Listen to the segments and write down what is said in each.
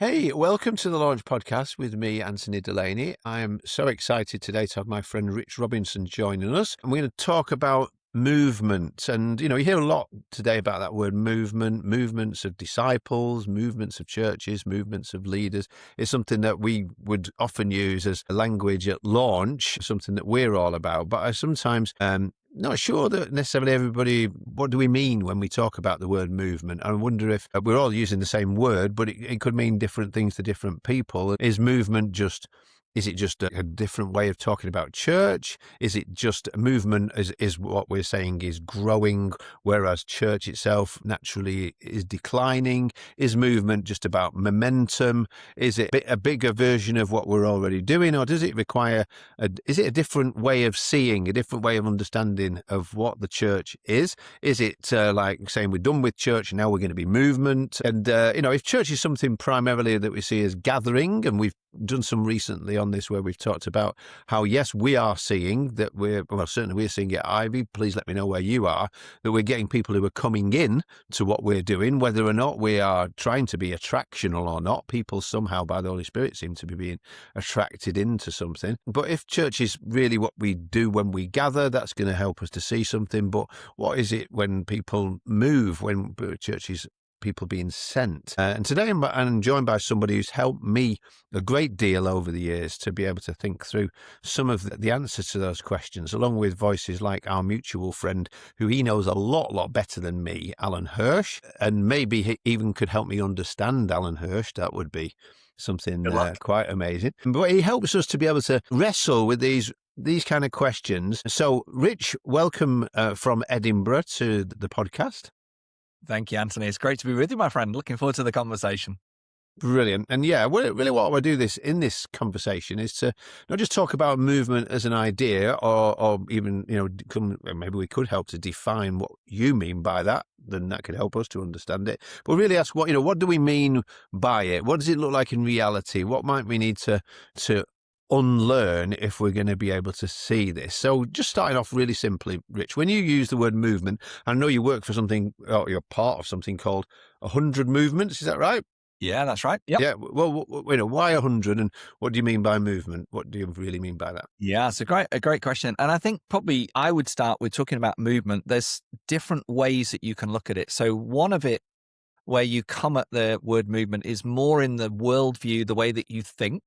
Hey, welcome to the Launch Podcast with me, Anthony Delaney. I am so excited today to have my friend Rich Robinson joining us. And we're going to talk about movement. And, you hear a lot today about that word movement, movements of disciples, movements of churches, movements of leaders. It's something that we would often use as a language at launch, something that we're all about. But I sometimes not sure that necessarily everybody, what do we mean when we talk about the word movement? I wonder if we're all using the same word, but it could mean different things to different people. Is it just a different way of talking about church? Is it just a movement is what we're saying is growing, whereas church itself naturally is declining? Is movement just about momentum? Is it a bigger version of what we're already doing? Or does it require, is it a different way of seeing, a different way of understanding of what the church is? Is it like saying we're done with church and now we're going to be movement? And, if church is something primarily that we see as gathering, and we've done some recently on this where we've talked about how, yes, we are seeing that certainly we're seeing at Ivy, please let me know where you are, that we're getting people who are coming in to what we're doing, whether or not we are trying to be attractional or not. People somehow by the Holy Spirit seem to be being attracted into something. But if church is really what we do when we gather, that's going to help us to see something. But what is it when people move, when church is people being sent? And today I'm joined by somebody who's helped me a great deal over the years to be able to think through some of the answers to those questions, along with voices like our mutual friend, who he knows a lot better than me, Alan Hirsch, and maybe he even could help me understand Alan Hirsch. That would be something quite amazing. But he helps us to be able to wrestle with these kind of questions. So, Rich, welcome from Edinburgh to the podcast. Thank you, Anthony. It's great to be with you, my friend. Looking forward to the conversation. Brilliant. And yeah, really what I want to do in this conversation is to not just talk about movement as an idea or even, maybe we could help to define what you mean by that. Then that could help us to understand it. But really ask what do we mean by it? What does it look like in reality? What might we need to unlearn if we're going to be able to see this? So just starting off really simply, Rich, when you use the word movement, I know you work for something, or you're part of something called 100 Movements. Is that right? Yeah, that's right. Yep. Yeah. Well, why 100 and what do you mean by movement? What do you really mean by that? Yeah, it's a great question. And I think probably I would start with talking about movement. There's different ways that you can look at it. So one of it where you come at the word movement is more in the worldview, the way that you think.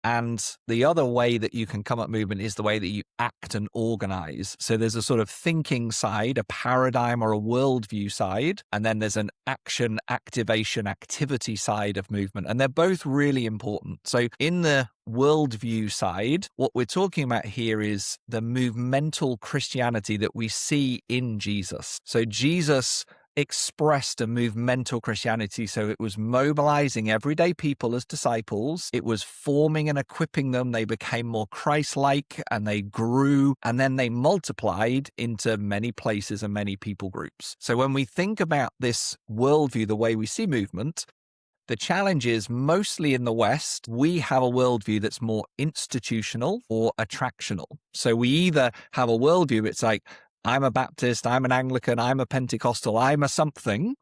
And the other way that you can come at movement is the way that you act and organize. So there's a sort of thinking side, a paradigm or a worldview side, and then there's an action, activation, activity side of movement. And they're both really important. So in the worldview side, what we're talking about here is the movemental Christianity that we see in Jesus. So Jesus expressed a movemental Christianity. So it was mobilizing everyday people as disciples. It was forming and equipping them. They became more Christ-like and they grew, and then they multiplied into many places and many people groups. So when we think about this worldview, the way we see movement, the challenge is mostly in the West, we have a worldview that's more institutional or attractional. So we either have a worldview, it's like, I'm a Baptist, I'm an Anglican, I'm a Pentecostal, I'm a something,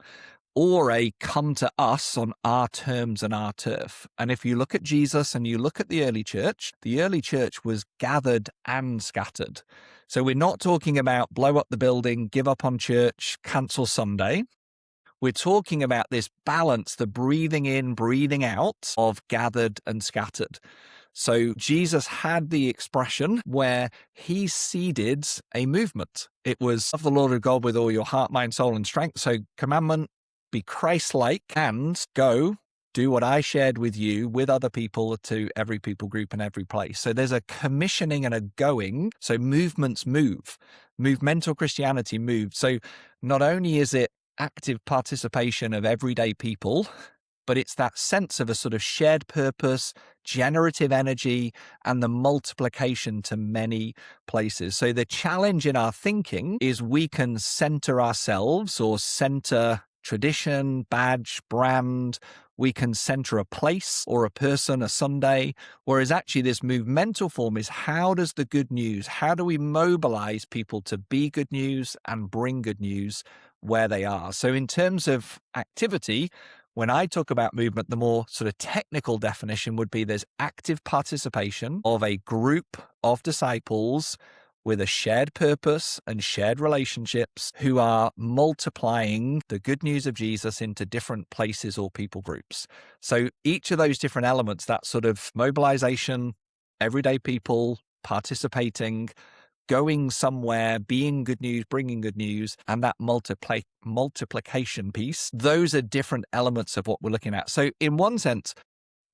or a come to us on our terms and our turf. And if you look at Jesus and you look at the early church was gathered and scattered. So we're not talking about blow up the building, give up on church, cancel Sunday. We're talking about this balance, the breathing in, breathing out of gathered and scattered. So Jesus had the expression where he seeded a movement. It was love the Lord of God with all your heart, mind, soul, and strength. So commandment, be Christ-like and go do what I shared with you with other people to every people group and every place. So there's a commissioning and a going. So movements move. Movemental Christianity moves. So not only is it active participation of everyday people, but it's that sense of a sort of shared purpose, generative energy, and the multiplication to many places. So the challenge in our thinking is we can center ourselves or center tradition, badge, brand. We can center a place or a person, a Sunday, whereas actually this movemental form is how does the good news, how do we mobilize people to be good news and bring good news where they are? So in terms of activity, When I talk about movement, the more sort of technical definition would be there's active participation of a group of disciples with a shared purpose and shared relationships who are multiplying the good news of Jesus into different places or people groups. So each of those different elements, that sort of mobilization, everyday people participating, going somewhere, being good news, bringing good news, and that multiplication piece, those are different elements of what we're looking at. So in one sense,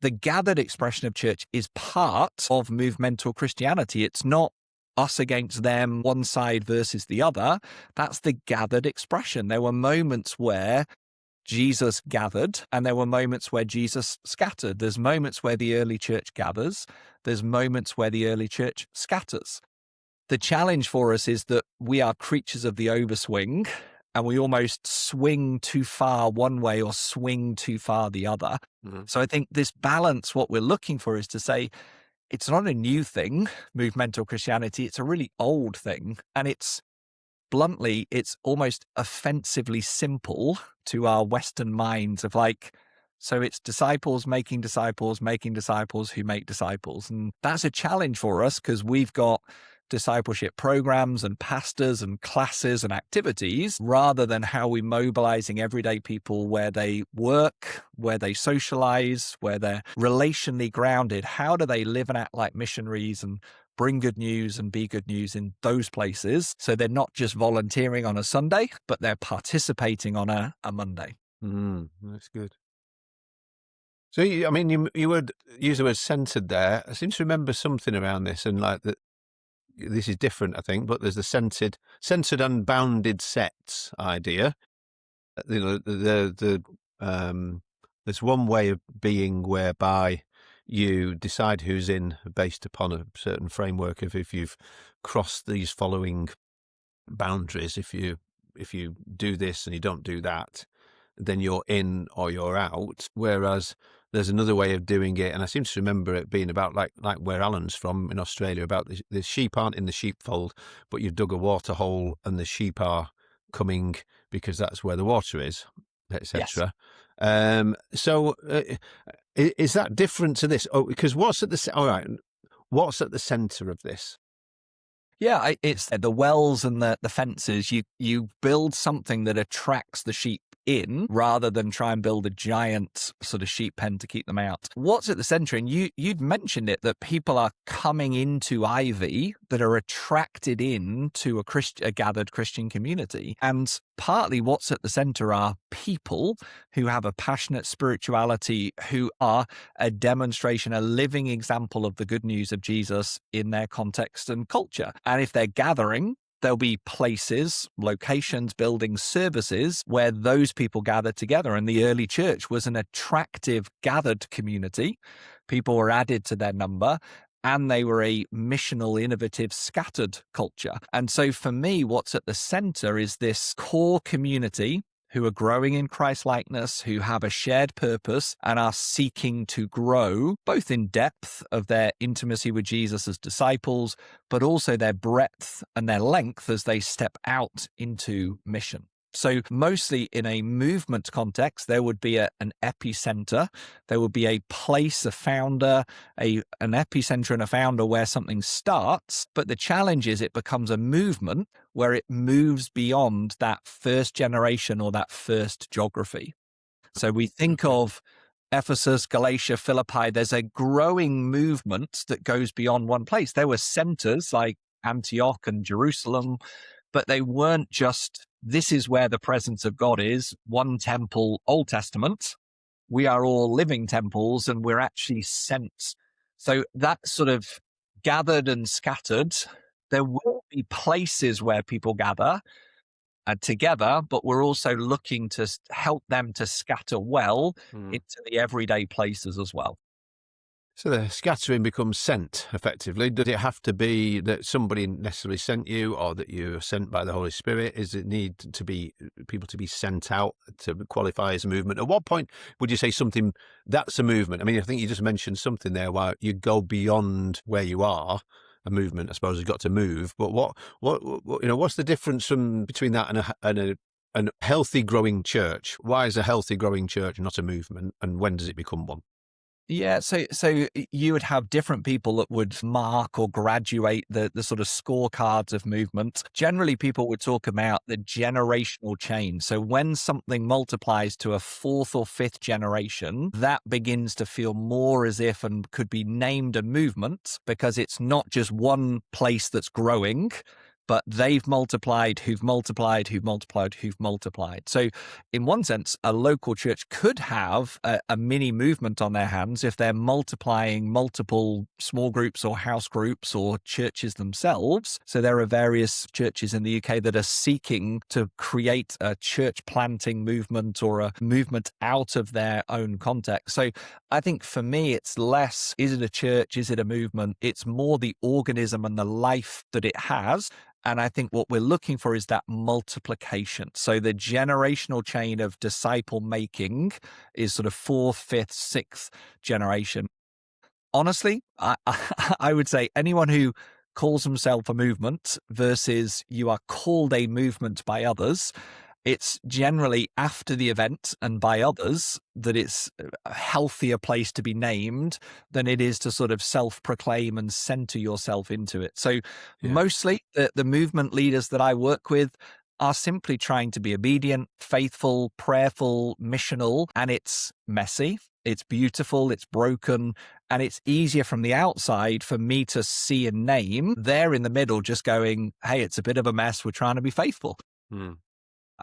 the gathered expression of church is part of movemental Christianity. It's not us against them, one side versus the other. That's the gathered expression. There were moments where Jesus gathered, and there were moments where Jesus scattered. There's moments where the early church gathers. There's moments where the early church scatters. The challenge for us is that we are creatures of the overswing, and we almost swing too far one way or swing too far the other. Mm-hmm. So I think this balance, what we're looking for is to say, it's not a new thing, movemental Christianity. It's a really old thing. And it's bluntly, it's almost offensively simple to our Western minds of like, so it's disciples making disciples who make disciples. And that's a challenge for us because we've got discipleship programs and pastors and classes and activities rather than how we're mobilizing everyday people where they work, where they socialize, where they're relationally grounded. How do they live and act like missionaries and bring good news and be good news in those places? So they're not just volunteering on a Sunday, but they're participating on a Monday. That's good. So, you would use the word centered there. I seem to remember something around this, and like that. This is different, I think, but there's the centered and bounded sets idea. There's one way of being whereby you decide who's in based upon a certain framework of if you've crossed these following boundaries. If you do this and you don't do that, then you're in or you're out. Whereas there's another way of doing it, and I seem to remember it being about like where Alan's from in Australia, about the sheep aren't in the sheepfold, but you've dug a water hole and the sheep are coming because that's where the water is, etc. Yes. So is that different to this? Oh, because what's at the center of this? Yeah, it's the wells and the fences. You build something that attracts the sheep in rather than try and build a giant sort of sheep pen to keep them out. What's at the center, and you'd mentioned it, that people are coming into Ivy that are attracted in to a gathered Christian community. And partly what's at the center are people who have a passionate spirituality, who are a demonstration, a living example of the good news of Jesus in their context and culture. And if they're gathering, there'll be places, locations, buildings, services where those people gather together. And the early church was an attractive gathered community. People were added to their number, and they were a missional, innovative, scattered culture. And so for me, what's at the center is this core community who are growing in Christ-likeness, who have a shared purpose and are seeking to grow both in depth of their intimacy with Jesus as disciples, but also their breadth and their length as they step out into mission. So mostly in a movement context, there would be an epicenter. There would be a place, a founder, an epicenter and a founder where something starts. But the challenge is it becomes a movement where it moves beyond that first generation or that first geography. So we think of Ephesus, Galatia, Philippi, there's a growing movement that goes beyond one place. There were centers like Antioch and Jerusalem, but they weren't just, this is where the presence of God is, one temple, Old Testament. We are all living temples and we're actually sent. So that sort of gathered and scattered, there will be places where people gather together, but we're also looking to help them to scatter well into the everyday places as well. So the scattering becomes sent, effectively. Does it have to be that somebody necessarily sent you, or that you are sent by the Holy Spirit? Is it need to be people to be sent out to qualify as a movement? At what point would you say something that's a movement? I mean, I think you just mentioned something there where you go beyond where you are. A movement, I suppose, has got to move. But what's the difference between that and a a healthy growing church. Why is a healthy growing church not a movement, and when does it become one? Yeah, so you would have different people that would mark or graduate the sort of scorecards of movement. Generally, people would talk about the generational change. So when something multiplies to a fourth or fifth generation, that begins to feel more as if and could be named a movement, because it's not just one place that's growing, but they've multiplied, who've multiplied, who've multiplied, who've multiplied. So in one sense, a local church could have a mini movement on their hands if they're multiplying multiple small groups or house groups or churches themselves. So there are various churches in the UK that are seeking to create a church planting movement or a movement out of their own context. So I think for me, it's less, is it a church? Is it a movement? It's more the organism and the life that it has. And I think what we're looking for is that multiplication. So the generational chain of disciple making is sort of fourth, fifth, sixth generation. Honestly, I would say anyone who calls himself a movement versus you are called a movement by others, it's generally after the event and by others that it's a healthier place to be named than it is to sort of self-proclaim and center yourself into it. So Yeah. mostly the movement leaders that I work with are simply trying to be obedient, faithful, prayerful, missional, and it's messy, it's beautiful, it's broken, and it's easier from the outside for me to see and name. They're in the middle just going, hey, it's a bit of a mess, we're trying to be faithful. Hmm.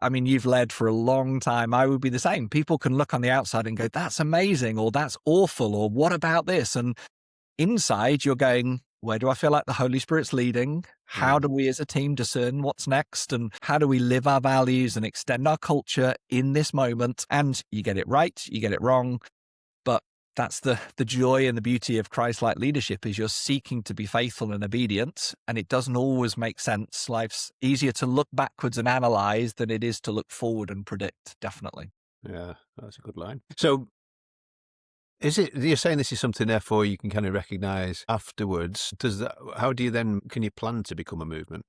I mean, you've led for a long time. I would be the same. People can look on the outside and go, that's amazing, or that's awful, or what about this? And inside, you're going, where do I feel like the Holy Spirit's leading? How do we as a team discern what's next? And how do we live our values and extend our culture in this moment? And you get it right, you get it wrong. But that's the joy and the beauty of Christ-like leadership, is you're seeking to be faithful and obedient, and it doesn't always make sense. Life's easier to look backwards and analyze than it is to look forward and predict, definitely. Yeah, that's a good line. So you're saying this is something therefore you can kind of recognize afterwards? How do you then, can you plan to become a movement?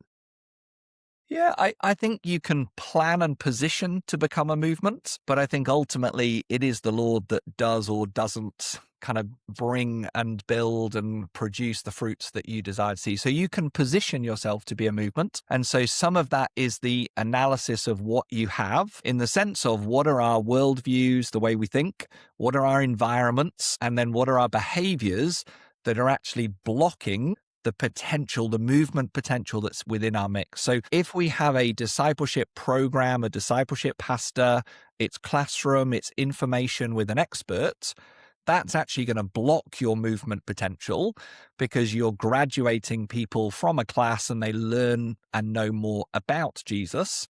Yeah, I think you can plan and position to become a movement, but I think ultimately it is the Lord that does or doesn't kind of bring and build and produce the fruits that you desire to see. So you can position yourself to be a movement. And so some of that is the analysis of what you have, in the sense of what are our worldviews, the way we think, what are our environments, and then what are our behaviors that are actually blocking the potential, the movement potential that's within our mix. So if we have a discipleship program, a discipleship pastor, it's classroom, it's information with an expert, that's actually going to block your movement potential, because you're graduating people from a class and they learn and know more about Jesus.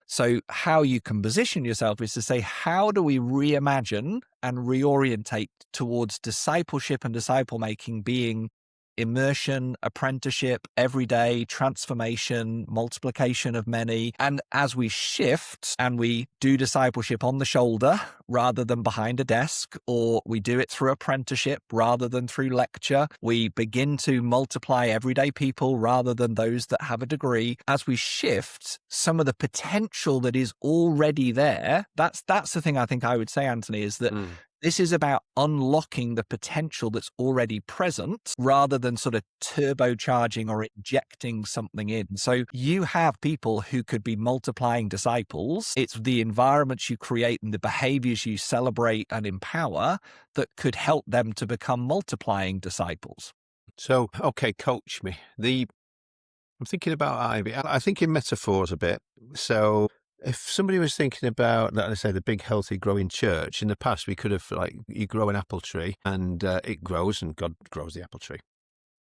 So how you can position yourself is to say, how do we reimagine and reorientate towards discipleship and disciple making being immersion, apprenticeship, everyday transformation, multiplication of many. And as we shift and we do discipleship on the shoulder rather than behind a desk, or we do it through apprenticeship rather than through lecture, we begin to multiply everyday people rather than those that have a degree. As we shift, some of the potential that is already there, that's the thing I think I would say, Anthony, is that this is about unlocking the potential that's already present rather than sort of turbocharging or injecting something in. So you have people who could be multiplying disciples. It's the environments you create and the behaviors you celebrate and empower that could help them to become multiplying disciples. So, okay, coach me. I'm thinking about Ivy. I think in metaphors a bit. So if somebody was thinking about, let's say, the big, healthy, growing church, in the past, we could have, like, you grow an apple tree and it grows and God grows the apple tree.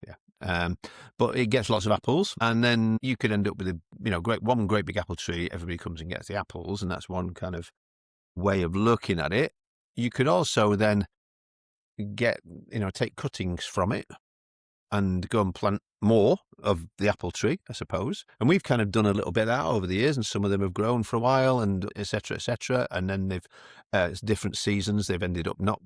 Yeah. But it gets lots of apples, and then you could end up with one great big apple tree. Everybody comes and gets the apples, and that's one kind of way of looking at it. You could also then take cuttings from it and go and plant more of the apple tree, I suppose. And we've kind of done a little bit of that over the years, and some of them have grown for a while, and et cetera, et cetera. And then it's different seasons, they've ended up not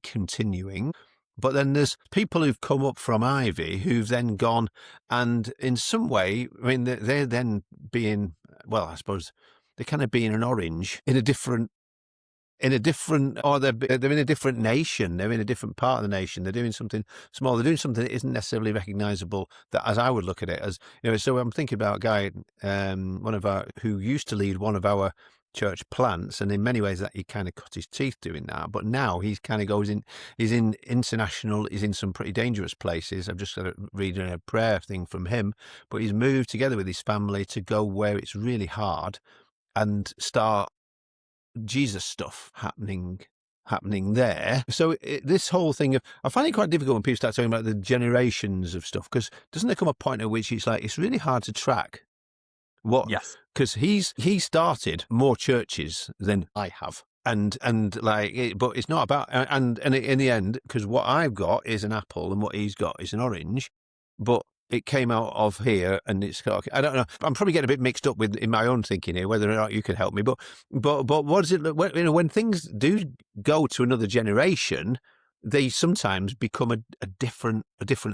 continuing. But then there's people who've come up from Ivy who've then gone, and in some way, I mean, they're then being, well, I suppose they're kind of being an orange in a different, or they're in a different nation. They're in a different part of the nation. They're doing something small. They're doing something that isn't necessarily recognizable, that, as I would look at it, as, so I'm thinking about a guy, who used to lead one of our church plants, and in many ways that he kind of cut his teeth doing that. But now he's kind of he's in international, he's in some pretty dangerous places. I've just reading a prayer thing from him, but he's moved together with his family to go where it's really hard and start Jesus stuff happening there. So this whole thing of, I find it quite difficult when people start talking about the generations of stuff, because doesn't there come a point at which it's like, it's really hard to track what, Yes. because he started more churches than I have. And but it's not about, and in the end, because what I've got is an apple and what he's got is an orange, but it came out of here, and it's, I don't know. I'm probably getting a bit mixed up in my own thinking here, whether or not you can help me. But what is it? When things do go to another generation, they sometimes become a different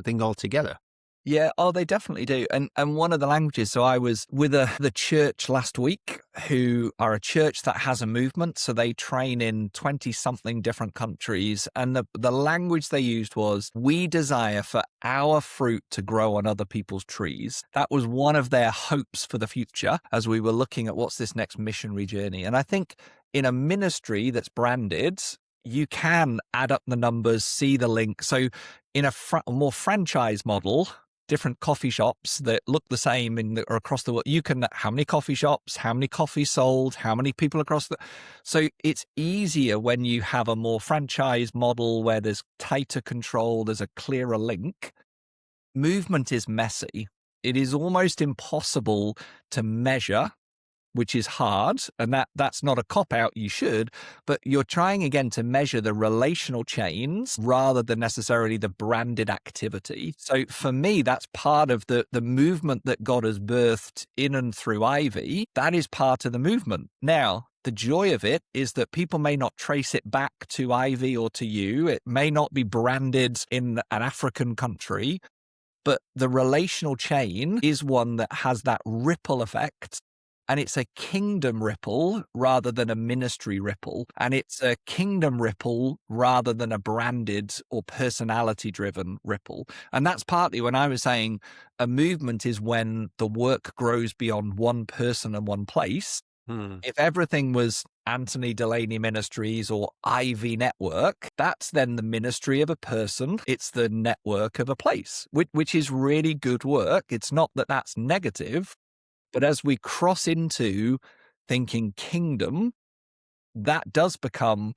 thing altogether. Yeah, oh, they definitely do. And one of the languages, so I was with the church last week, who are a church that has a movement. So they train in 20-something different countries. And the language they used was, we desire for our fruit to grow on other people's trees. That was one of their hopes for the future as we were looking at what's this next missionary journey. And I think in a ministry that's branded, you can add up the numbers, see the link. So in a more franchise model, different coffee shops that look the same or across the world, you can, how many coffee shops, how many coffees sold, how many people across the, so it's easier when you have a more franchise model where there's tighter control, there's a clearer link. Movement is messy. It is almost impossible to measure, which is hard, and that's not a cop-out, you should, but you're trying again to measure the relational chains rather than necessarily the branded activity. So for me, that's part of the movement that God has birthed in and through Ivy. That is part of the movement. Now, the joy of it is that people may not trace it back to Ivy or to you. It may not be branded in an African country, but the relational chain is one that has that ripple effect. And it's a kingdom ripple rather than a ministry ripple. And it's a kingdom ripple rather than a branded or personality-driven ripple. And that's partly when I was saying a movement is when the work grows beyond one person and one place. If everything was Anthony Delaney Ministries or Ivy Network, that's then the ministry of a person. It's the network of a place, which is really good work. It's not that that's negative. But as we cross into thinking kingdom, that does become,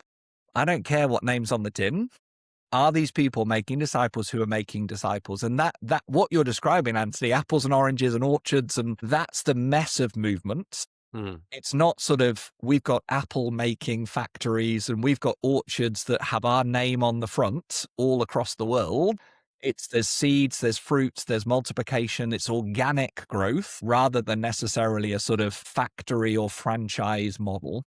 I don't care what name's on the tin. Are these people making disciples who are making disciples? And that what you're describing, Anthony, apples and oranges and orchards, and that's the mess of movement. It's not sort of, we've got apple making factories and we've got orchards that have our name on the front all across the world. There's seeds, there's fruits, there's multiplication, it's organic growth rather than necessarily a sort of factory or franchise model.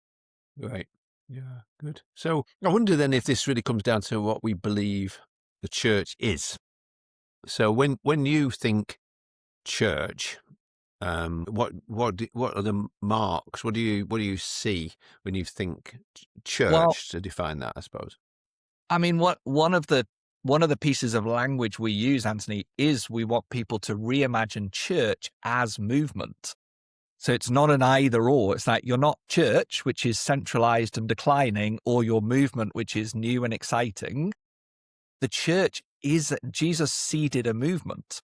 Right. Yeah, good. So I wonder then if this really comes down to what we believe the church is. So when you think church, what are the marks? What do you see when you think church, to define that, I suppose? I mean, one of the pieces of language we use, Anthony, is we want people to reimagine church as movement. So it's not an either or. It's like you're not church, which is centralized and declining, or your movement, which is new and exciting. The church is, Jesus seeded a movement.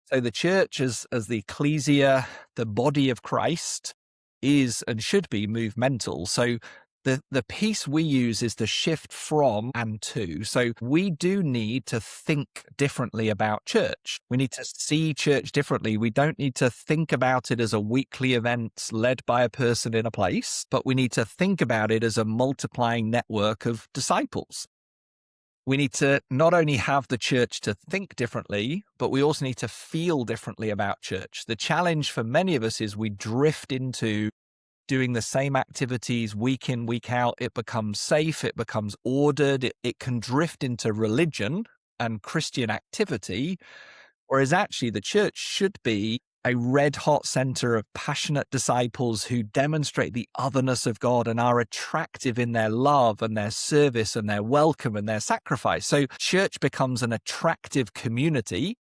So the church as the ecclesia, the body of Christ, is and should be movemental. So the piece we use is the shift from and to. So we do need to think differently about church. We need to see church differently. We don't need to think about it as a weekly event led by a person in a place, but we need to think about it as a multiplying network of disciples. We need to not only have the church to think differently, but we also need to feel differently about church. The challenge for many of us is we drift into doing the same activities week in, week out. It becomes safe, it becomes ordered, it can drift into religion and Christian activity, whereas actually the church should be a red hot center of passionate disciples who demonstrate the otherness of God and are attractive in their love and their service and their welcome and their sacrifice. So church becomes an attractive community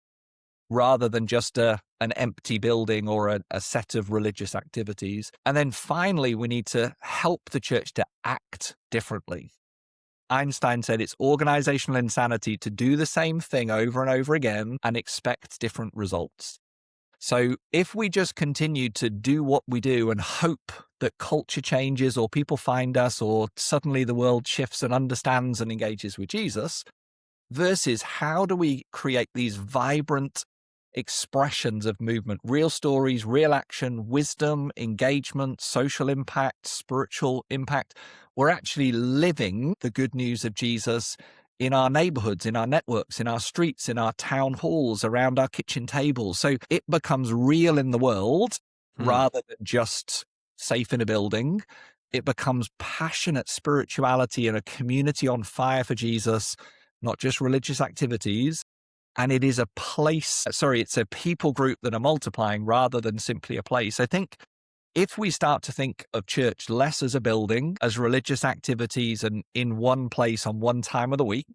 rather than just an empty building or a set of religious activities. And then finally, we need to help the church to act differently. Einstein said it's organizational insanity to do the same thing over and over again and expect different results. So if we just continue to do what we do and hope that culture changes or people find us or suddenly the world shifts and understands and engages with Jesus, versus how do we create these vibrant expressions of movement, real stories, real action, wisdom, engagement, social impact, spiritual impact. We're actually living the good news of Jesus in our neighborhoods, in our networks, in our streets, in our town halls, around our kitchen tables. So it becomes real in the world rather than just safe in a building. It becomes passionate spirituality and a community on fire for Jesus, not just religious activities. And it is it's a people group that are multiplying rather than simply a place. I think if we start to think of church less as a building, as religious activities and in one place on one time of the week,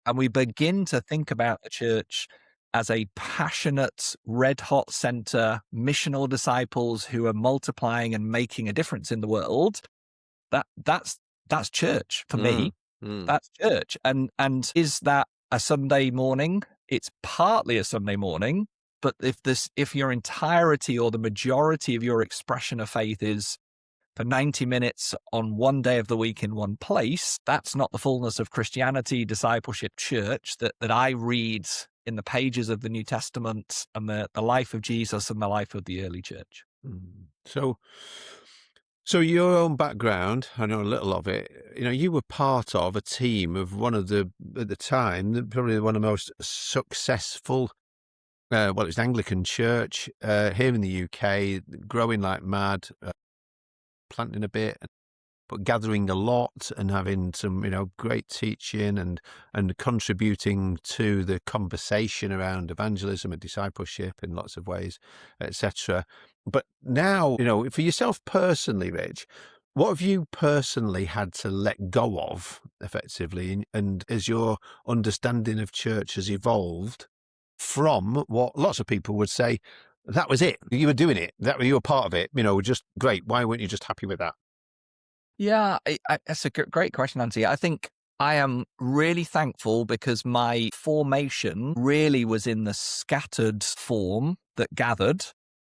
and we begin to think about the church as a passionate, red hot center, missional disciples who are multiplying and making a difference in the world, that's church for me. That's church. And is that a Sunday morning? It's partly a Sunday morning, but if your entirety or the majority of your expression of faith is for 90 minutes on one day of the week in one place, that's not the fullness of Christianity, discipleship, church that I read in the pages of the New Testament and the life of Jesus and the life of the early church. So your own background, I know a little of it, you were part of a team of one of at the time, probably one of the most successful, it's an Anglican church here in the UK, growing like mad, planting a bit, but gathering a lot and having some, great teaching and contributing to the conversation around evangelism and discipleship in lots of ways, etc. But now, for yourself personally, Rich, what have you personally had to let go of effectively? And as your understanding of church has evolved from what lots of people would say, that was it, you were doing it, you were part of it, just great. Why weren't you just happy with that? Yeah, that's a great question, Nancy. I think I am really thankful because my formation really was in the scattered form that gathered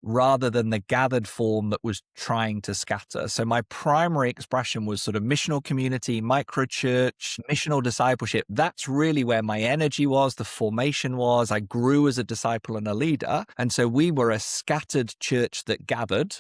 rather than the gathered form that was trying to scatter. So my primary expression was sort of missional community, micro church, missional discipleship. That's really where my energy was, the formation was. I grew as a disciple and a leader. And so we were a scattered church that gathered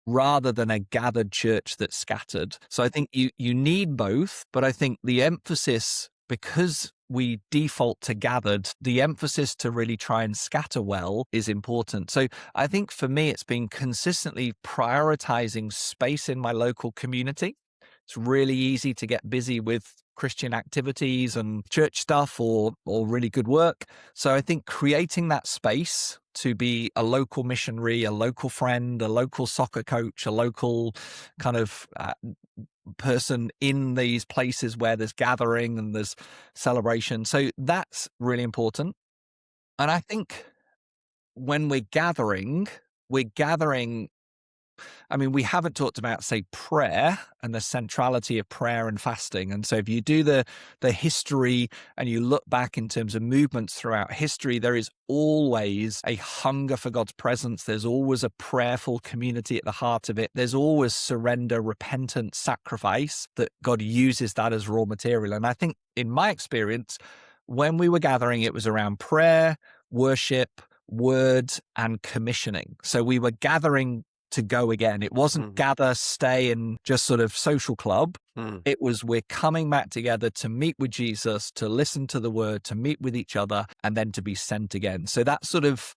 rather than a gathered church that scattered. So I think you need both, but I think the emphasis, because we default to gathered, the emphasis to really try and scatter well is important. So I think for me, it's been consistently prioritizing space in my local community. It's really easy to get busy with Christian activities and church stuff or really good work. So I think creating that space to be a local missionary, a local friend, a local soccer coach, a local kind of person in these places where there's gathering and there's celebration. So that's really important. And I think when we're gathering, we haven't talked about, say, prayer and the centrality of prayer and fasting. And so if you do the history and you look back in terms of movements throughout history, there is always a hunger for God's presence. There's always a prayerful community at the heart of it. There's always surrender, repentance, sacrifice, that God uses that as raw material. And I think in my experience, when we were gathering, it was around prayer, worship, word, and commissioning. So we were gathering to go again. It wasn't gather, stay, and just sort of social club. It was we're coming back together to meet with Jesus, to listen to the word, to meet with each other, and then to be sent again. So that sort of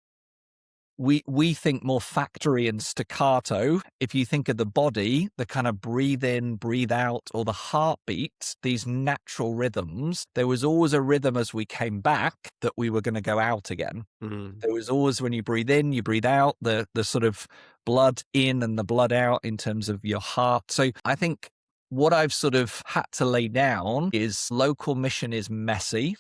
we think more factory and staccato. If you think of the body, the kind of breathe in, breathe out, or the heartbeat, these natural rhythms, there was always a rhythm as we came back that we were going to go out again. There was always, when you breathe in, you breathe out, the sort of blood in and the blood out in terms of your heart. So I think what I've sort of had to lay down is local mission is messy.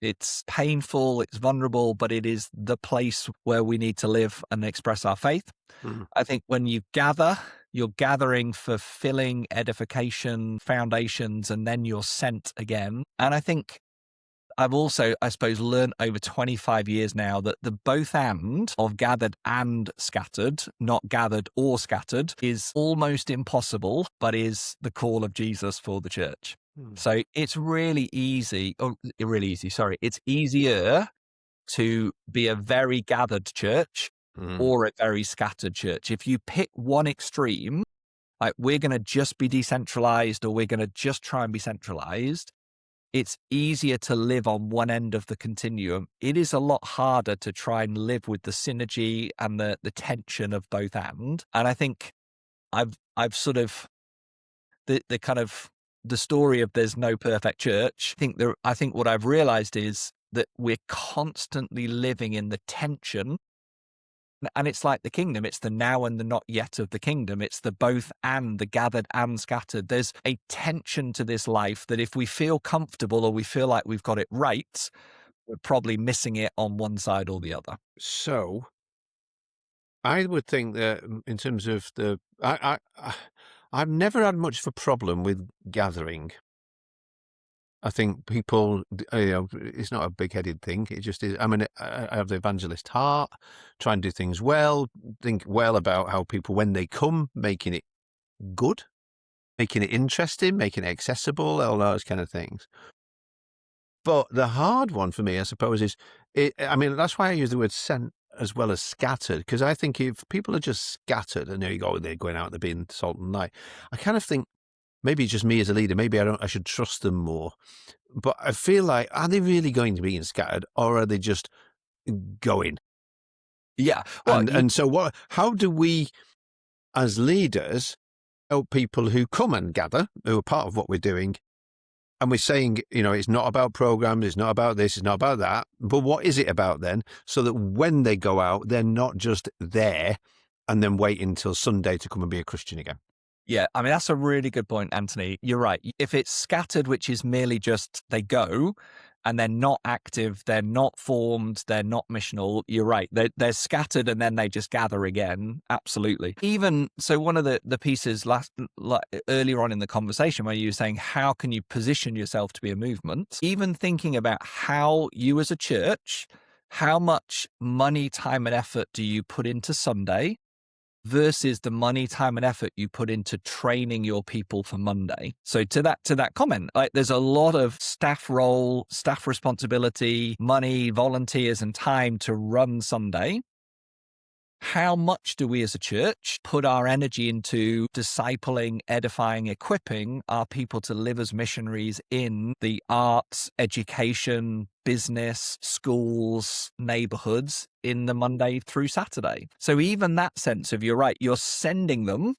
It's painful, it's vulnerable, but it is the place where we need to live and express our faith. Mm. I think when you gather, you're gathering for filling, edification, foundations, and then you're sent again. And I think I've also, I suppose, learned over 25 years now that the both and of gathered and scattered, not gathered or scattered, is almost impossible, but is the call of Jesus for the church. So it's really easy, it's easier to be a very gathered church or a very scattered church. If you pick one extreme, like we're going to just be decentralized or we're going to just try and be centralized, it's easier to live on one end of the continuum. It is a lot harder to try and live with the synergy and the tension of both and. And I think I've sort of the kind of the story of there's no perfect church. I think what I've realized is that we're constantly living in the tension. And it's like the kingdom. It's the now and the not yet of the kingdom. It's the both and, the gathered and scattered. There's a tension to this life that if we feel comfortable or we feel like we've got it right, we're probably missing it on one side or the other. So I would think that in terms of I've never had much of a problem with gathering. I think people, it's not a big-headed thing. It just is. I mean, I have the evangelist heart, try and do things well, think well about how people, when they come, making it good, making it interesting, making it accessible, all those kind of things. But the hard one for me, I suppose, is, that's why I use the word sent as well as scattered, because I think if people are just scattered and there you go, they're going out, they're being salt and light, I kind of think maybe it's just me as a leader, maybe I should trust them more. But I feel like, are they really going to be scattered or are they just going? Yeah. Well, and so how do we as leaders help people who come and gather, who are part of what we're doing, and we're saying, it's not about programs, it's not about this, it's not about that. But what is it about then? So that when they go out, they're not just there and then wait until Sunday to come and be a Christian again. Yeah, I mean, that's a really good point, Anthony. You're right. If it's scattered, which is merely just they go and they're not active, they're not formed, they're not missional, you're right. They're scattered and then they just gather again. Absolutely. Even so, one of the pieces earlier on in the conversation where you were saying, how can you position yourself to be a movement? Even thinking about how you as a church, how much money, time, and effort do you put into Sunday versus the money, time, and effort you put into training your people for Monday. So to that comment, like there's a lot of staff role, staff responsibility, money, volunteers, and time to run Sunday. How much do we as a church put our energy into discipling, edifying, equipping our people to live as missionaries in the arts, education, business, schools, neighborhoods in the Monday through Saturday? So even that sense of, you're right, you're sending them,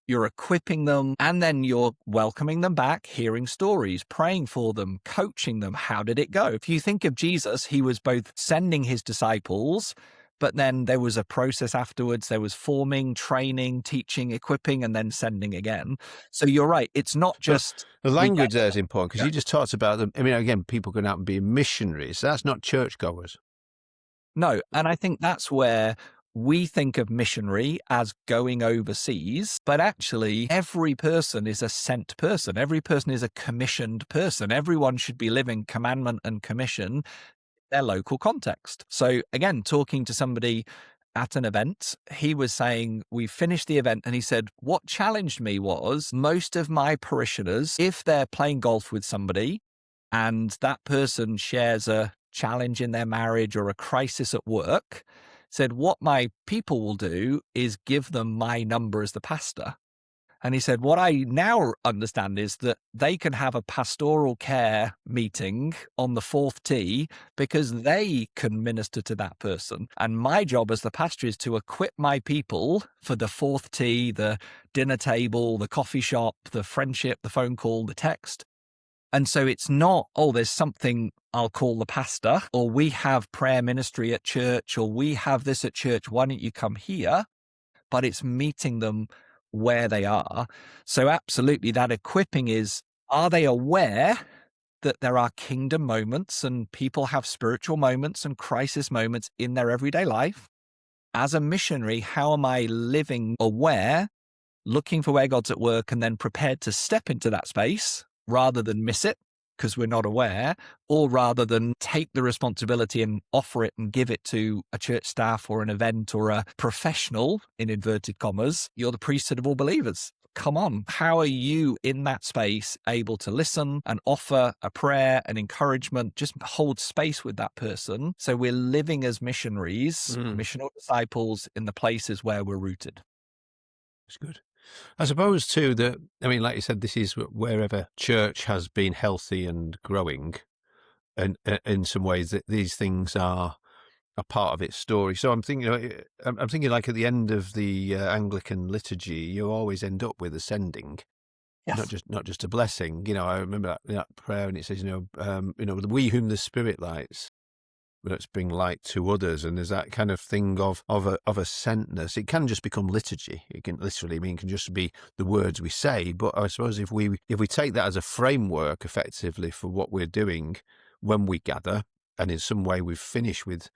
you're equipping them, and then you're welcoming them back, hearing stories, praying for them, coaching them. How did it go? If you think of Jesus, he was both sending his disciples, but then there was a process afterwards. There was forming, training, teaching, equipping, and then sending again. So you're right. It's not just... The language there is important because you just talked about them. I mean, again, people going out and being missionaries. That's not churchgoers. No. And I think that's where we think of missionary as going overseas, but actually every person is a sent person. Every person is a commissioned person. Everyone should be living commandment and commission their local context. So again, talking to somebody at an event, he was saying, we finished the event and he said, what challenged me was most of my parishioners, if they're playing golf with somebody and that person shares a challenge in their marriage or a crisis at work, said, what my people will do is give them my number as the pastor. And he said, what I now understand is that they can have a pastoral care meeting on the fourth tee because they can minister to that person. And my job as the pastor is to equip my people for the fourth tee, the dinner table, the coffee shop, the friendship, the phone call, the text. And so it's not, oh, there's something I'll call the pastor, or we have prayer ministry at church, or we have this at church. Why don't you come here? But it's meeting them where they are. So absolutely, that equipping is, are they aware that there are kingdom moments and people have spiritual moments and crisis moments in their everyday life? As a missionary, how am I living aware, looking for where God's at work, and then prepared to step into that space rather than miss it because we're not aware, or rather than take the responsibility and offer it and give it to a church staff or an event or a professional, in inverted commas? You're the priesthood of all believers. Come on. How are you in that space able to listen and offer a prayer, an encouragement, just hold space with that person? So we're living as missionaries, missional disciples in the places where we're rooted. That's good. I suppose too that, I mean, like you said, this is wherever church has been healthy and growing, and in some ways that these things are a part of its story. So I'm thinking, I'm thinking like at the end of the Anglican liturgy, you always end up with ascending, Yes. not just a blessing. I remember that prayer, and it says, we whom the Spirit lights, let's bring light to others. And there's that kind of thing of a sentness. It can just become liturgy. It can literally mean, it can just be the words we say. But I suppose if we take that as a framework effectively for what we're doing when we gather, and in some way we've finished with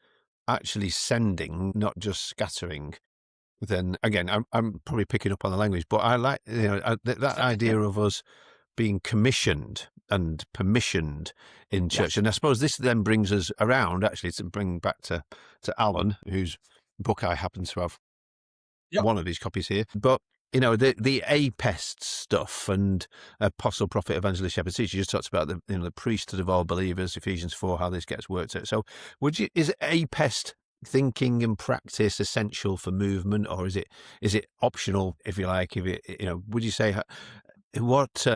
actually sending, not just scattering, then again, I'm probably picking up on the language, but I like, that idea of us being commissioned and permissioned in church. Yes. And I suppose this then brings us around, actually, to bring back to Alan, whose book I happen to have one of his copies here. But, the APES stuff and apostle, prophet, evangelist, shepherd, teacher, you just talked about the priesthood of all believers, Ephesians 4, how this gets worked out. So is APES thinking and practice essential for movement, or is it optional, if you like? If it, would you say what?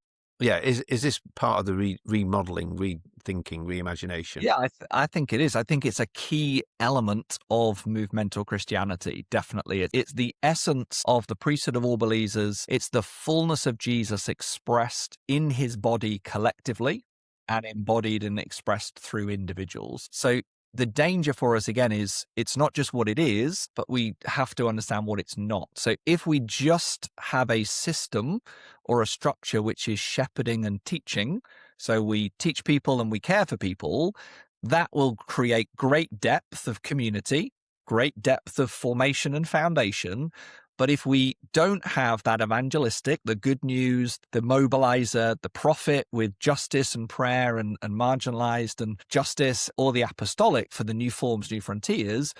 Is this part of the remodeling, rethinking, reimagination? Yeah, I think it is. I think it's a key element of movemental Christianity. Definitely. It's the essence of the priesthood of all believers. It's the fullness of Jesus expressed in his body collectively and embodied and expressed through individuals. So the danger for us, again, is it's not just what it is, but we have to understand what it's not. So if we just have a system or a structure which is shepherding and teaching, so we teach people and we care for people, that will create great depth of community, great depth of formation and foundation. But if we don't have that evangelistic, the good news, the mobilizer, the prophet with justice and prayer and marginalized and justice, or the apostolic for the new forms, new frontiers,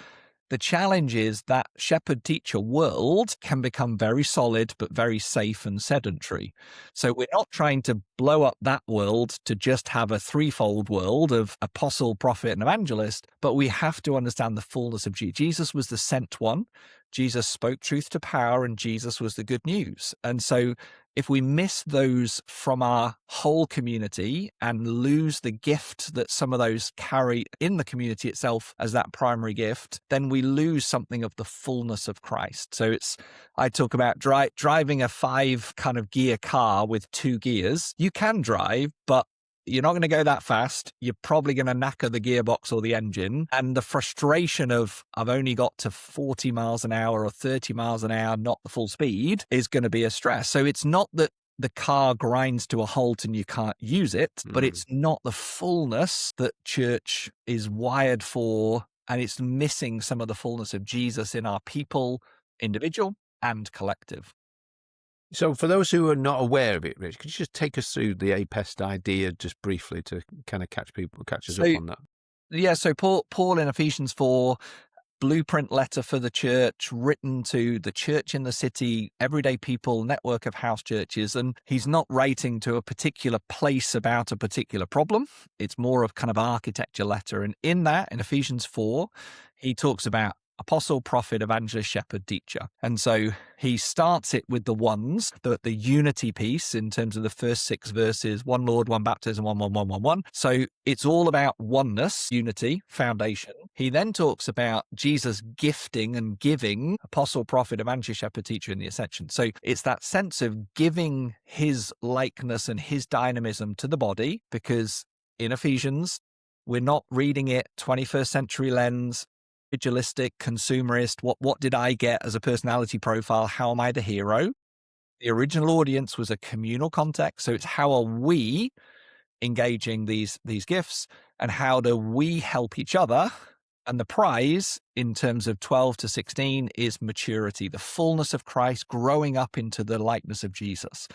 the challenge is that shepherd-teacher world can become very solid, but very safe and sedentary. So we're not trying to blow up that world to just have a threefold world of apostle, prophet, and evangelist, but we have to understand the fullness of Jesus. Jesus was the sent one. Jesus spoke truth to power, and Jesus was the good news. And so if we miss those from our whole community and lose the gift that some of those carry in the community itself as that primary gift, then we lose something of the fullness of Christ. So I talk about driving a 5 kind of gear car with 2 gears. You can drive, but you're not going to go that fast. You're probably going to knacker the gearbox or the engine. And the frustration of I've only got to 40 miles an hour or 30 miles an hour, not the full speed, is going to be a stress. So it's not that the car grinds to a halt and you can't use it, but it's not the fullness that church is wired for. And it's missing some of the fullness of Jesus in our people, individual and collective. So for those who are not aware of it, Rich, could you just take us through the APEST idea just briefly to kind of catch us up on that? Yeah, so Paul in Ephesians 4, blueprint letter for the church, written to the church in the city, everyday people, network of house churches. And he's not writing to a particular place about a particular problem. It's more of kind of architecture letter. And in that, in Ephesians 4, he talks about apostle, prophet, evangelist, shepherd, teacher. And so he starts it with the ones, the unity piece in terms of the first 6 verses, one Lord, one baptism, one, one, one, one, one. So it's all about oneness, unity, foundation. He then talks about Jesus gifting and giving, apostle, prophet, evangelist, shepherd, teacher in the ascension. So it's that sense of giving his likeness and his dynamism to the body, because in Ephesians, we're not reading it 21st century lens, individualistic, consumerist. What did I get as a personality profile? How am I the hero? The original audience was a communal context. So it's how are we engaging these gifts, and how do we help each other? And the prize in terms of 12 to 16 is maturity, the fullness of Christ, growing up into the likeness of Jesus.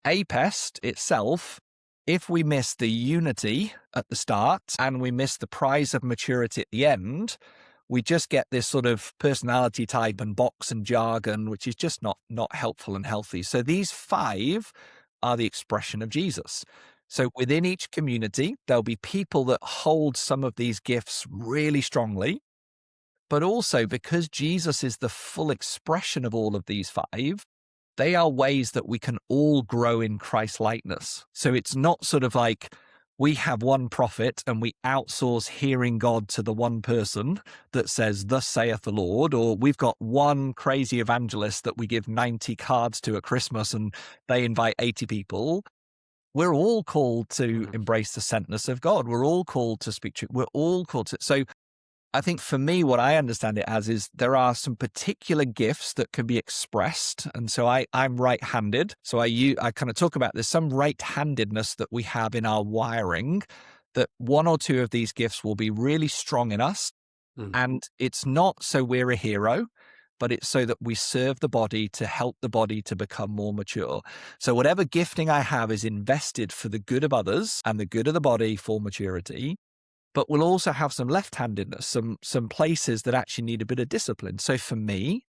APEST itself, if we miss the unity at the start and we miss the prize of maturity at the end, we just get this sort of personality type and box and jargon, which is just not helpful and healthy. So these 5 are the expression of Jesus. So within each community, there'll be people that hold some of these gifts really strongly, but also because Jesus is the full expression of all of these 5, they are ways that we can all grow in Christ likeness. So it's not sort of like we have one prophet and we outsource hearing God to the one person that says, "Thus saith the Lord," or we've got one crazy evangelist that we give 90 cards to at Christmas and they invite 80 people. We're all called to embrace the sentness of God. We're all called to speak truth. We're all called to. So I think for me, what I understand it as is there are some particular gifts that can be expressed. And so I'm right-handed. So I kind of talk about there's some right-handedness that we have in our wiring, that 1 or 2 of these gifts will be really strong in us. And it's not so we're a hero, but it's so that we serve the body to help the body to become more mature. So whatever gifting I have is invested for the good of others and the good of the body for maturity. But we'll also have some left-handedness, some places that actually need a bit of discipline. So for me,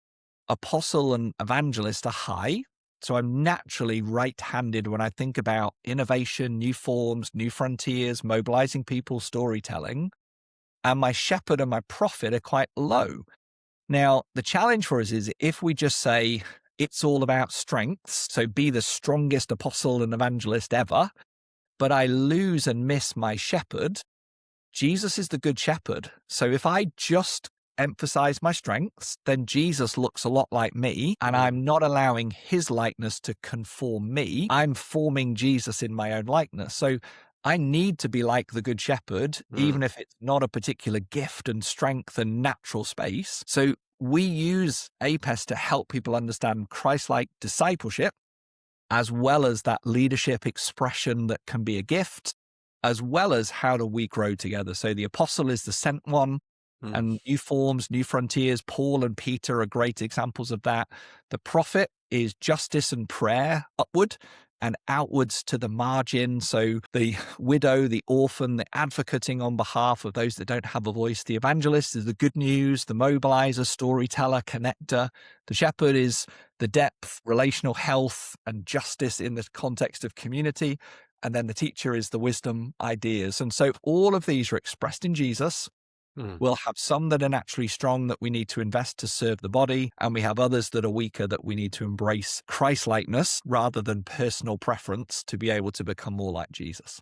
apostle and evangelist are high. So I'm naturally right-handed when I think about innovation, new forms, new frontiers, mobilizing people, storytelling. And my shepherd and my prophet are quite low. Now, the challenge for us is if we just say it's all about strengths, so be the strongest apostle and evangelist ever, but I lose and miss my shepherd. Jesus is the good shepherd. So if I just emphasize my strengths, then Jesus looks a lot like me, and I'm not allowing his likeness to conform me. I'm forming Jesus in my own likeness. So I need to be like the good shepherd, even if it's not a particular gift and strength and natural space. So we use APES to help people understand Christ-like discipleship, as well as that leadership expression that can be a gift, as well as how do we grow together. So the apostle is the sent one, and new forms, new frontiers. Paul and Peter are great examples of that. The prophet is justice and prayer upward and outwards to the margin. So the widow, the orphan, the advocating on behalf of those that don't have a voice. The evangelist is the good news, the mobilizer, storyteller, connector. The shepherd is the depth, relational health, and justice in the context of community. And then the teacher is the wisdom, ideas. And so all of these are expressed in Jesus. We'll have some that are naturally strong that we need to invest to serve the body, and we have others that are weaker that we need to embrace Christ-likeness rather than personal preference to be able to become more like Jesus.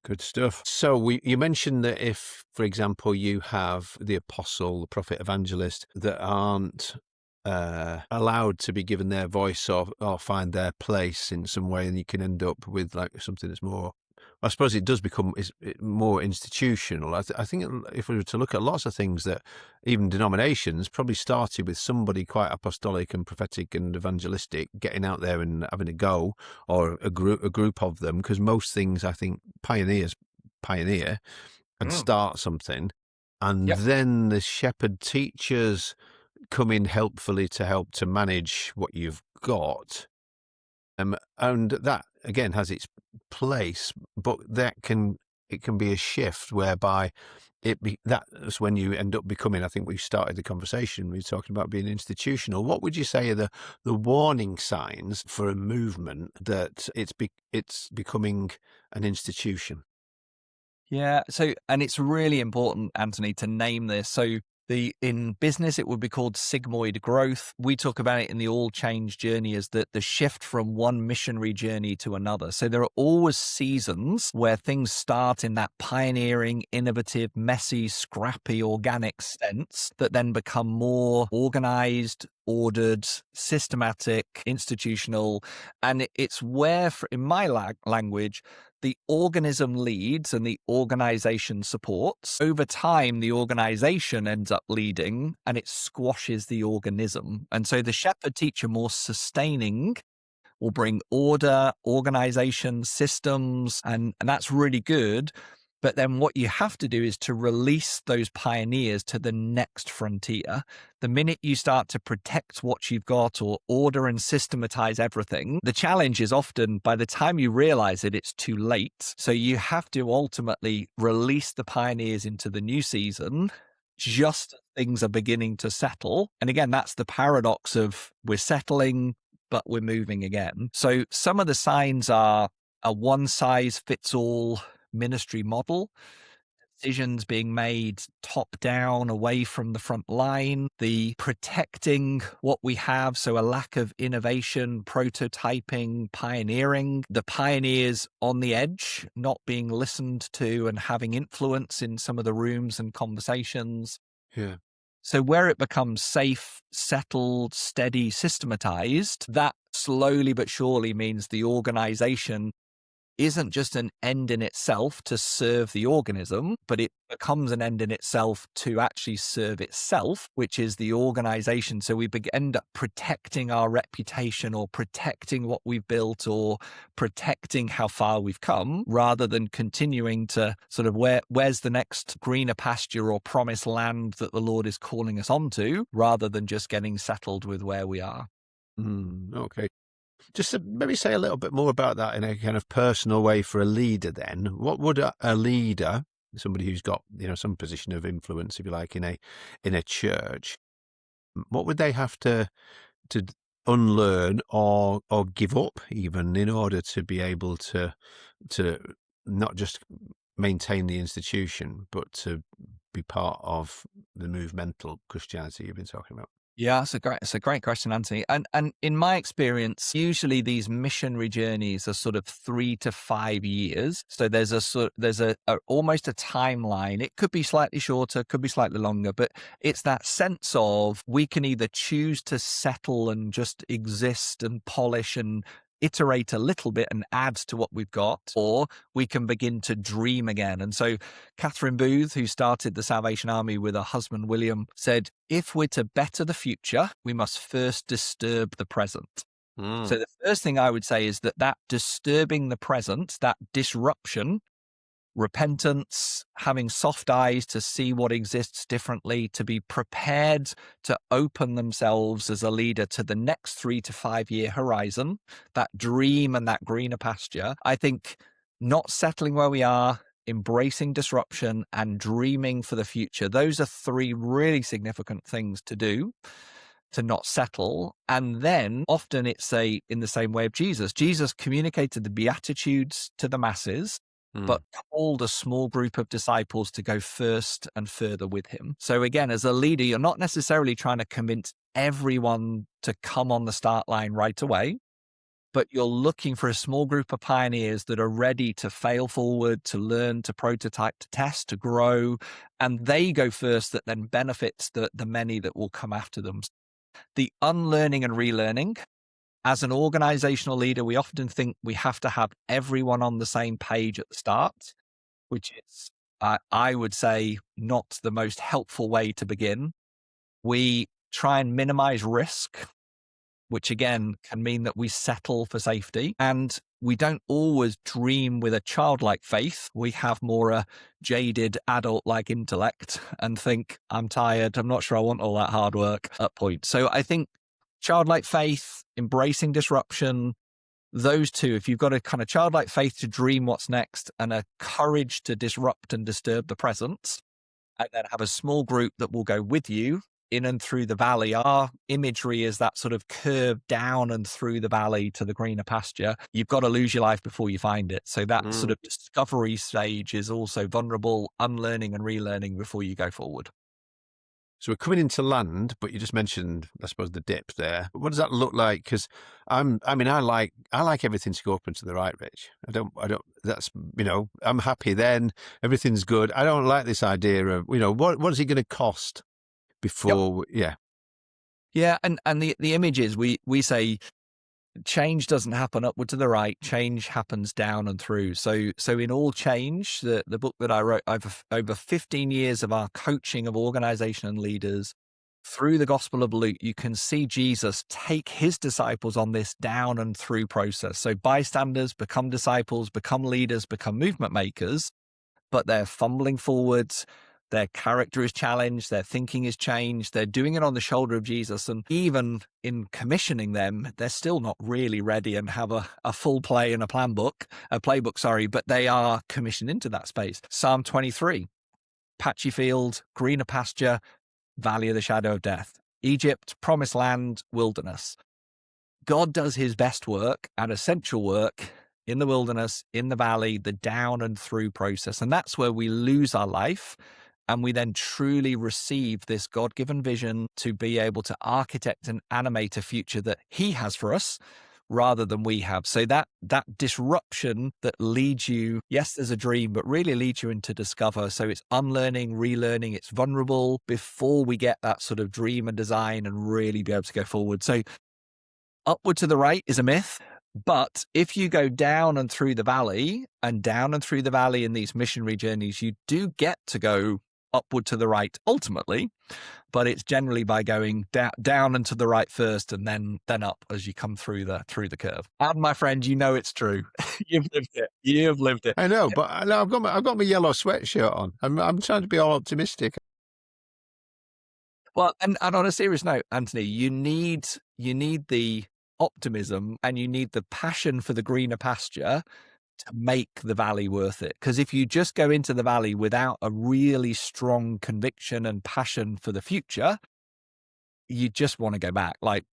Good stuff. So you mentioned that if, for example, you have the apostle, the prophet, evangelist that aren't allowed to be given their voice or find their place in some way, and you can end up with like something that's more, I suppose it does become more institutional. I think if we were to look at lots of things that even denominations probably started with somebody quite apostolic and prophetic and evangelistic getting out there and having a go, or a group of them, because most things I think pioneer and start something, and then the shepherd teachers come in helpfully to help to manage what you've got. And that again has its place, but it can be a shift whereby that's when you end up becoming, I think we started the conversation, we were talking about being institutional. What would you say are the warning signs for a movement that it's becoming an institution? Yeah. So, and it's really important, Anthony, to name this. So In business, it would be called sigmoid growth. We talk about it in the all change journey as the shift from one missionary journey to another. So there are always seasons where things start in that pioneering, innovative, messy, scrappy, organic sense that then become more organized, ordered, systematic, institutional. And it's where, in my language, the organism leads and the organization supports. Over time, the organization ends up leading and it squashes the organism. And so the shepherd teacher, more sustaining, will bring order, organization, systems, and that's really good. But then what you have to do is to release those pioneers to the next frontier. The minute you start to protect what you've got or order and systematize everything, the challenge is often by the time you realize it, it's too late. So you have to ultimately release the pioneers into the new season just as things are beginning to settle. And again, that's the paradox of we're settling, but we're moving again. So some of the signs are a one size fits all ministry model, decisions being made top down away from the front line, the protecting what we have, so a lack of innovation, prototyping, pioneering, the pioneers on the edge, not being listened to and having influence in some of the rooms and conversations. Yeah. So where it becomes safe, settled, steady, systematized, that slowly but surely means the organization isn't just an end in itself to serve the organism, but it becomes an end in itself to actually serve itself, which is the organization. So we end up protecting our reputation or protecting what we've built or protecting how far we've come, rather than continuing to sort of where's the next greener pasture or promised land that the Lord is calling us onto, rather than just getting settled with where we are. Okay. Just to maybe say a little bit more about that in a kind of personal way for a leader then. What would a leader, somebody who's got, some position of influence, if you like, in a church, what would they have to unlearn or give up even in order to be able to not just maintain the institution, but to be part of the movemental Christianity you've been talking about? Yeah, it's a great question, Anthony. And in my experience, usually these missionary journeys are sort of 3 to 5 years. So there's almost a timeline. It could be slightly shorter, could be slightly longer, but it's that sense of we can either choose to settle and just exist and polish and iterate a little bit and add to what we've got, or we can begin to dream again. And so Catherine Booth, who started the Salvation Army with her husband William, said, if we're to better the future, we must first disturb the present. So the first thing I would say is that disturbing the present, that disruption, repentance, having soft eyes to see what exists differently, to be prepared to open themselves as a leader to the next 3 to 5 year horizon, that dream and that greener pasture. I think not settling where we are, embracing disruption and dreaming for the future. Those are 3 really significant things to do to not settle. And then often it's in the same way of Jesus. Jesus communicated the Beatitudes to the masses, but called a small group of disciples to go first and further with him. So again, as a leader, you're not necessarily trying to convince everyone to come on the start line right away, but you're looking for a small group of pioneers that are ready to fail forward, to learn, to prototype, to test, to grow, and they go first. That then benefits the many that will come after them. The unlearning and relearning. As an organizational leader, we often think we have to have everyone on the same page at the start, which is, I would say, not the most helpful way to begin. We try and minimize risk, which again can mean that we settle for safety. And we don't always dream with a childlike faith. We have more a jaded adult-like intellect and think, I'm tired, I'm not sure I want all that hard work at point. So I think childlike faith, embracing disruption, those 2, if you've got a kind of childlike faith to dream what's next and a courage to disrupt and disturb the present, and then have a small group that will go with you in and through the valley. Our imagery is that sort of curve down and through the valley to the greener pasture. You've got to lose your life before you find it. So that sort of discovery stage is also vulnerable, unlearning and relearning before you go forward. So we're coming into land, but you just mentioned, I suppose, the dip there. What does that look like? Because I like everything to go up and to the right, Rich. That's, I'm happy then. Everything's good. I don't like this idea of, what is it going to cost Yep. before, yeah. Yeah. And the image is we say change doesn't happen upward to the right, change happens down and through. So in all change, the book that I wrote over 15 years of our coaching of organization and leaders through the Gospel of Luke, you can see Jesus take his disciples on this down and through process. So bystanders become disciples, become leaders, become movement makers, but they're fumbling forwards. Their character is challenged. Their thinking is changed. They're doing it on the shoulder of Jesus. And even in commissioning them, they're still not really ready and have a full play and a playbook, but they are commissioned into that space. Psalm 23, patchy field, greener pasture, valley of the shadow of death. Egypt, promised land, wilderness. God does his best work and essential work in the wilderness, in the valley, the down and through process. And that's where we lose our life. And we then truly receive this God-given vision to be able to architect and animate a future that he has for us rather than we have. So that disruption that leads you, yes, there's a dream, but really leads you into discover. So it's unlearning, relearning, it's vulnerable before we get that sort of dream and design and really be able to go forward. So upward to the right is a myth. But if you go down and through the valley in these missionary journeys, you do get to go upward to the right ultimately, but it's generally by going down and to the right first and then up as you come through the curve. And my friend, it's true. You've lived it. I know, but I've got my yellow sweatshirt on. I'm trying to be all optimistic. Well, and on a serious note, Anthony, you need the optimism and you need the passion for the greener pasture to make the valley worth it. Because if you just go into the valley without a really strong conviction and passion for the future, you just want to go back. Like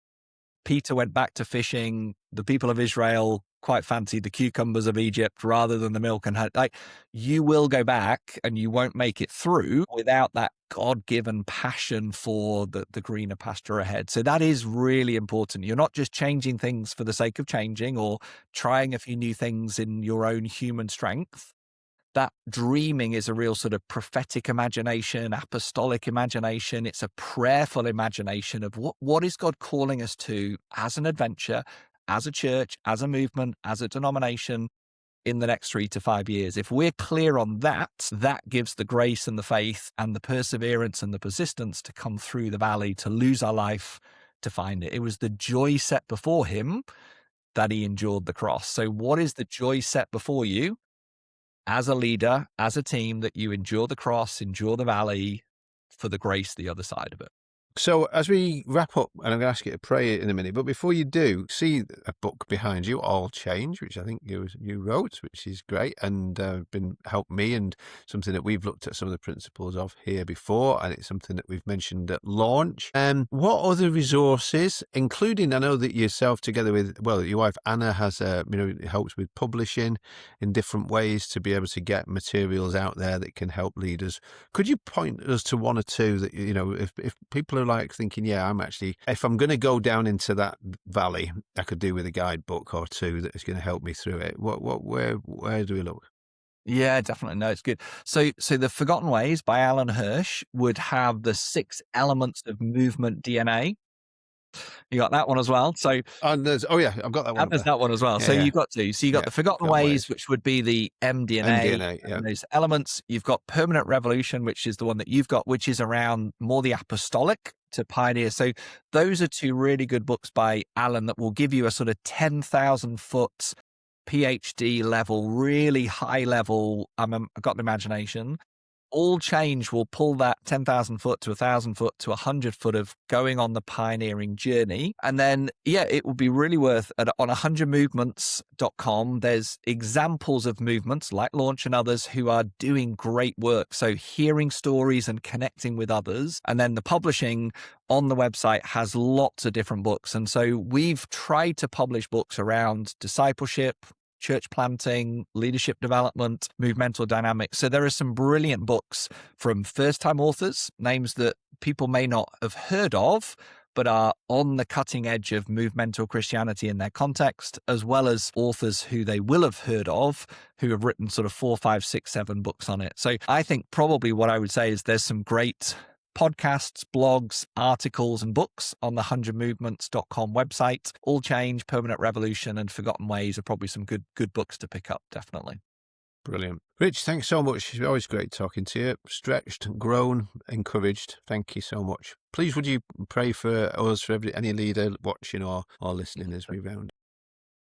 Peter went back to fishing. The people of Israel quite fancied the cucumbers of Egypt rather than the milk and honey. Like, you will go back and you won't make it through without that God-given passion for the greener pasture ahead. So that is really important. You're not just changing things for the sake of changing or trying a few new things in your own human strength. That dreaming is a real sort of prophetic imagination, apostolic imagination. It's a prayerful imagination of what is God calling us to as an adventure, as a church, as a movement, as a denomination in the next 3 to 5 years. If we're clear on that, that gives the grace and the faith and the perseverance and the persistence to come through the valley, to lose our life, to find it. It was the joy set before him that he endured the cross. So what is the joy set before you as a leader, as a team, that you endure the cross, endure the valley for the grace the other side of it? So as we wrap up, and I'm going to ask you to pray in a minute, but before you do, see a book behind you, All Change, which I think you wrote, which is great, and been helped me, and something that we've looked at some of the principles of here before, and it's something that we've mentioned at launch. What other resources, including, I know that yourself together with, your wife Anna has, helps with publishing in different ways to be able to get materials out there that can help leaders. Could you point us to one or two that, if people are like thinking, if I'm going to go down into that valley, I could do with a guidebook or two that is going to help me through it. Where do we look? Yeah, definitely. No, it's good. So The Forgotten Ways by Alan Hirsch would have the 6 elements of movement DNA. You got that one as well. So and there's, I've got that one. And there's that one as well. Yeah, so yeah. you've got two. So you got the Forgotten Ways, which would be the MDNA, yeah. and those elements. You've got Permanent Revolution, which is the one that you've got, which is around more the apostolic to pioneer. So those are 2 really good books by Alan that will give you a sort of 10,000 foot PhD level, really high level. I've got an imagination. All Change will pull that 10,000 foot to 1,000 foot to 100 foot of going on the pioneering journey. And then, it will be really worth on 100movements.com. There's examples of movements like Launch and others who are doing great work. So hearing stories and connecting with others. And then the publishing on the website has lots of different books. And so we've tried to publish books around discipleship, church planting, leadership development, movemental dynamics. So there are some brilliant books from first-time authors, names that people may not have heard of, but are on the cutting edge of movemental Christianity in their context, as well as authors who they will have heard of, who have written sort of 4, 5, 6, 7 books on it. So I think probably what I would say is there's some great podcasts, blogs, articles, and books on the 100movements.com website. All Change, Permanent Revolution, and Forgotten Ways are probably some good books to pick up, definitely. Brilliant. Rich, thanks so much. It's always great talking to you. Stretched, grown, encouraged. Thank you so much. Please, would you pray for us, for any leader watching or listening as we round?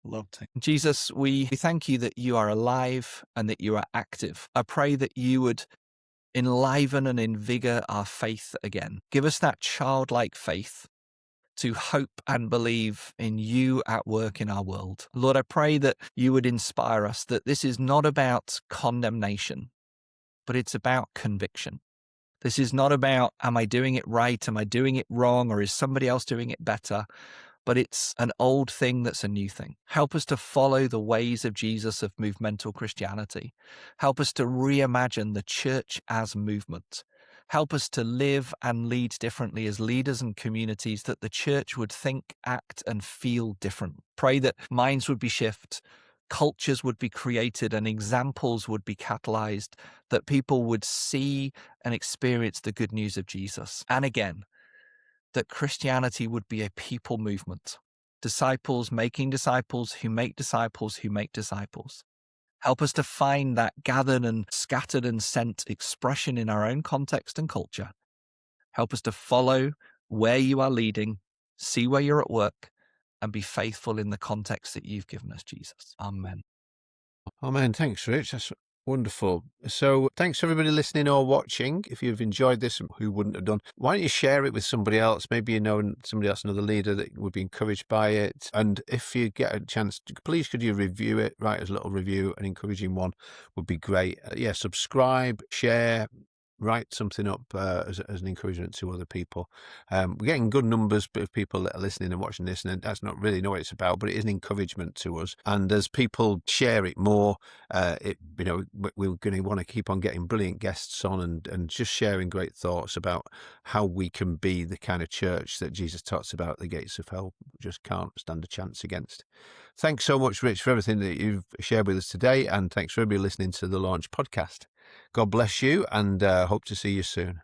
Love to. Jesus, we thank you that you are alive and that you are active. I pray that you would enliven and invigor our faith again. Give us that childlike faith to hope and believe in you at work in our world. Lord, I pray that you would inspire us, that this is not about condemnation, but it's about conviction. This is not about, am I doing it right? Am I doing it wrong? Or is somebody else doing it better? But it's an old thing that's a new thing. Help us to follow the ways of Jesus of movemental Christianity. Help us to reimagine the church as movement. Help us to live and lead differently as leaders and communities, that the church would think, act, and feel different. Pray that minds would be shifted, cultures would be created, and examples would be catalyzed, that people would see and experience the good news of Jesus. And again, that Christianity would be a people movement. Disciples making disciples who make disciples who make disciples. Help us to find that gathered and scattered and sent expression in our own context and culture. Help us to follow where you are leading, see where you're at work, and be faithful in the context that you've given us, Jesus. Amen. Amen. Thanks, Rich. That's wonderful. So thanks for everybody listening or watching. If you've enjoyed this, who wouldn't have done, why don't you share it with somebody else? Maybe you know somebody else, another leader that would be encouraged by it. And if you get a chance, please could you review it, write us a little review, an encouraging one would be great. Subscribe, share, write something up as an encouragement to other people. We're getting good numbers of people that are listening and watching this, and that's not really know what it's about, but it is an encouragement to us. And as people share it more, we're going to want to keep on getting brilliant guests on and just sharing great thoughts about how we can be the kind of church that Jesus talks about the gates of hell just can't stand a chance against. Thanks so much, Rich, for everything that you've shared with us today, and thanks for everybody listening to the Launch podcast. God bless you, and hope to see you soon.